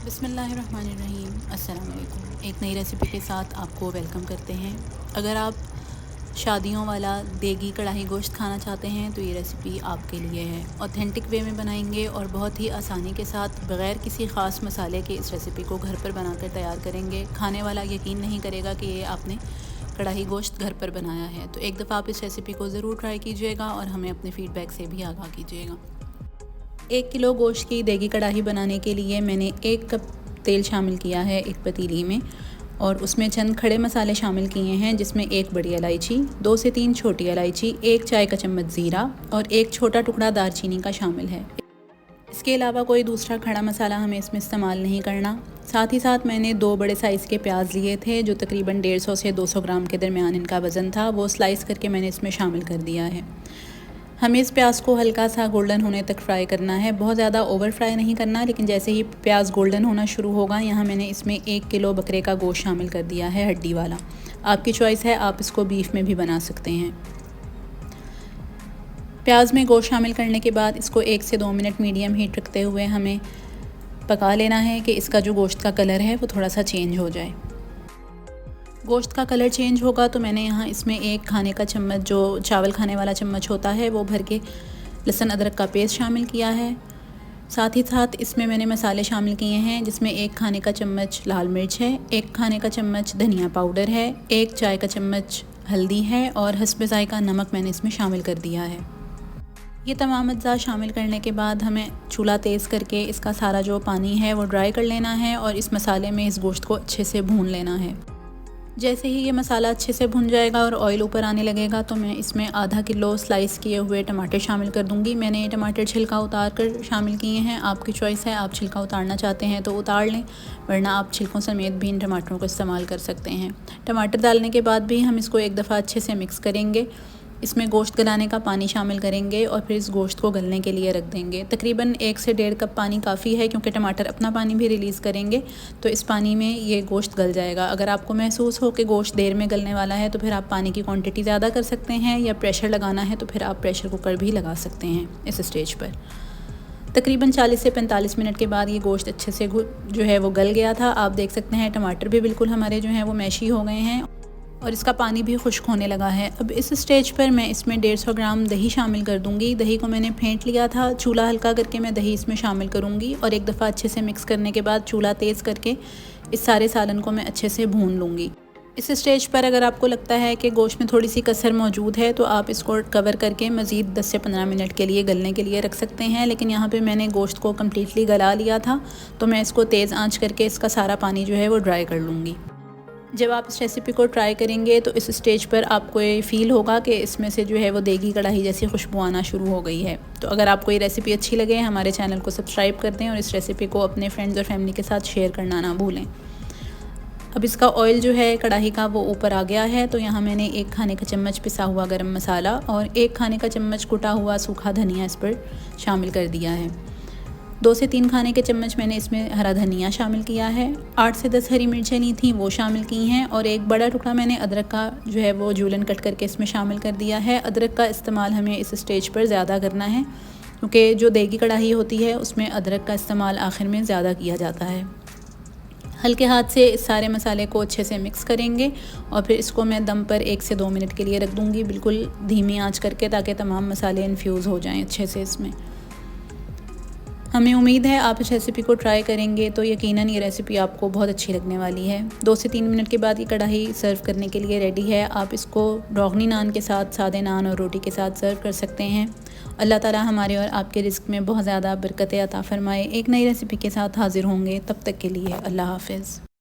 बिस्मिल्लाहिर्रहमानिर्रहीम। अस्सलाम वालेकुम। एक नई रेसिपी के साथ आपको वेलकम करते हैं। अगर आप शादियों वाला देगी कढ़ाई गोश्त खाना चाहते हैं तो ये रेसिपी आपके लिए है। ऑथेंटिक वे में बनाएंगे और बहुत ही आसानी के साथ बग़ैर किसी ख़ास मसाले के इस रेसिपी को घर पर बनाकर तैयार करेंगे। खाने वाला यकीन नहीं करेगा कि ये आपने कढ़ाई गोश्त घर पर बनाया है। तो एक दफ़ा आप इस रेसिपी को ज़रूर ट्राई कीजिएगा और हमें अपने फ़ीडबैक से भी आगाह कीजिएगा। 1 किलो गोश्त की देगी कढ़ाई बनाने के लिए मैंने 1 कप तेल शामिल किया है एक पतीली में, और उसमें चंद खड़े मसाले शामिल किए हैं, जिसमें 1 बड़ी इलायची, 2 से 3 छोटी इलायची, 1 चाय का चम्मच ज़ीरा और 1 छोटा टुकड़ा दालचीनी का शामिल है। इसके अलावा कोई दूसरा खड़ा मसाला हमें इसमें इस्तेमाल नहीं करना। साथ ही साथ मैंने 2 बड़े साइज़ के प्याज लिए थे, जो तकरीबन 150 से 200 ग्राम के दरमियान इनका वज़न था। वो स्लाइस करके मैंने इसमें शामिल कर दिया है। हमें इस प्याज को हल्का सा गोल्डन होने तक फ्राई करना है, बहुत ज़्यादा ओवर फ्राई नहीं करना। लेकिन जैसे ही प्याज गोल्डन होना शुरू होगा, यहाँ मैंने इसमें 1 किलो बकरे का गोश्त शामिल कर दिया है, हड्डी वाला। आपकी चॉइस है, आप इसको बीफ में भी बना सकते हैं। प्याज में गोश्त शामिल करने के बाद इसको 1 से 2 मिनट मीडियम हीट रखते हुए हमें पका लेना है कि इसका जो गोश्त का कलर है वो थोड़ा सा चेंज हो जाए। गोश्त का कलर चेंज होगा तो मैंने यहाँ इसमें 1 खाने का चम्मच, जो चावल खाने वाला चम्मच होता है, वो भर के लहसुन अदरक का पेस्ट शामिल किया है। साथ ही साथ इसमें मैंने मसाले शामिल किए हैं, जिसमें 1 खाने का चम्मच लाल मिर्च है, 1 खाने का चम्मच धनिया पाउडर है, 1 चाय का चम्मच हल्दी है और हस्ब ज़ायक़ा नमक मैंने इसमें शामिल कर दिया है। ये तमाम अज्जा शामिल करने के बाद हमें चूल्हा तेज़ करके इसका सारा जो पानी है वो ड्राई कर लेना है और इस मसाले में इस गोश्त को अच्छे से भून लेना है। जैसे ही ये मसाला अच्छे से भुन जाएगा और ऑयल ऊपर आने लगेगा तो मैं इसमें आधा किलो स्लाइस किए हुए टमाटर शामिल कर दूंगी। मैंने ये टमाटर छिलका उतार कर शामिल किए हैं। आपकी चॉइस है, आप छिलका उतारना चाहते हैं तो उतार लें, वरना आप छिलकों समेत भी इन टमाटरों को इस्तेमाल कर सकते हैं। टमाटर डालने के बाद भी हम इसको एक दफ़ा अच्छे से मिक्स करेंगे। इसमें गोश्त गलाने का पानी शामिल करेंगे और फिर इस गोश्त को गलने के लिए रख देंगे। तकरीबन 1 से 1.5 कप पानी काफ़ी है, क्योंकि टमाटर अपना पानी भी रिलीज़ करेंगे, तो इस पानी में ये गोश्त गल जाएगा। अगर आपको महसूस हो कि गोश्त देर में गलने वाला है तो फिर आप पानी की क्वांटिटी ज़्यादा कर सकते हैं, या प्रेशर लगाना है तो फिर आप प्रेशर कुकर भी लगा सकते हैं इस स्टेज पर। तकरीबन 40 से 45 मिनट के बाद ये गोश्त अच्छे से जो है वो गल गया था। आप देख सकते हैं टमाटर भी बिल्कुल हमारे जो हैं वो मैशी हो गए हैं और इसका पानी भी खुश्क होने लगा है। अब इस स्टेज पर मैं इसमें 150 ग्राम दही शामिल कर दूंगी। दही को मैंने फेंट लिया था, चूल्हा हल्का करके मैं दही इसमें शामिल करूंगी और एक दफ़ा अच्छे से मिक्स करने के बाद चूल्हा तेज़ करके इस सारे सालन को मैं अच्छे से भून लूँगी। इस स्टेज पर अगर आपको लगता है कि गोश्त में थोड़ी सी कसर मौजूद है तो आप इसको कवर करके मज़ीद 10 से 15 मिनट के लिए गलने के लिए रख सकते हैं। लेकिन यहाँ पे मैंने गोश्त को कम्प्लीटली गला लिया था, तो मैं इसको तेज़ आंच करके इसका सारा पानी जो है वो ड्राई कर लूँगी। जब आप इस रेसिपी को ट्राई करेंगे तो इस स्टेज पर आपको ये फ़ील होगा कि इसमें से जो है वो देगी कढ़ाई जैसी खुशबू आना शुरू हो गई है। तो अगर आपको ये रेसिपी अच्छी लगे, हमारे चैनल को सब्सक्राइब कर दें और इस रेसिपी को अपने फ्रेंड्स और फैमिली के साथ शेयर करना ना भूलें। अब इसका ऑयल जो है कढ़ाई का वो ऊपर आ गया है, तो यहाँ मैंने 1 खाने का चम्मच पिसा हुआ गरम मसाला और 1 खाने का चम्मच कुटा हुआ सूखा धनिया इस पर शामिल कर दिया है। 2 से 3 खाने के चम्मच मैंने इसमें हरा धनिया शामिल किया है। 8 से 10 हरी मिर्चें ली थी, वो शामिल की हैं और 1 बड़ा टुकड़ा मैंने अदरक का जो है वो जूलन कट करके इसमें शामिल कर दिया है। अदरक का इस्तेमाल हमें इस स्टेज पर ज़्यादा करना है, क्योंकि जो देगी कढ़ाई होती है उसमें अदरक का इस्तेमाल आखिर में ज़्यादा किया जाता है। हल्के हाथ से इस सारे मसाले को अच्छे से मिक्स करेंगे और फिर इसको मैं दम पर 1 से 2 मिनट के लिए रख दूँगी, बिल्कुल धीमी आँच करके, ताकि तमाम मसाले इन्फ्यूज़ हो जाएँ अच्छे से इसमें। हमें उम्मीद है आप इस रेसिपी को ट्राई करेंगे तो यकीनन ये रेसिपी आपको बहुत अच्छी लगने वाली है। 2 से 3 मिनट के बाद ये कढ़ाई सर्व करने के लिए रेडी है। आप इसको रोगनी नान के साथ, सादे नान और रोटी के साथ सर्व कर सकते हैं। अल्लाह ताला हमारे और आपके रिज़्क़ में बहुत ज़्यादा बरकतें अता फ़रमाए। एक नई रेसिपी के साथ हाज़िर होंगे, तब तक के लिए अल्लाह हाफ़िज़।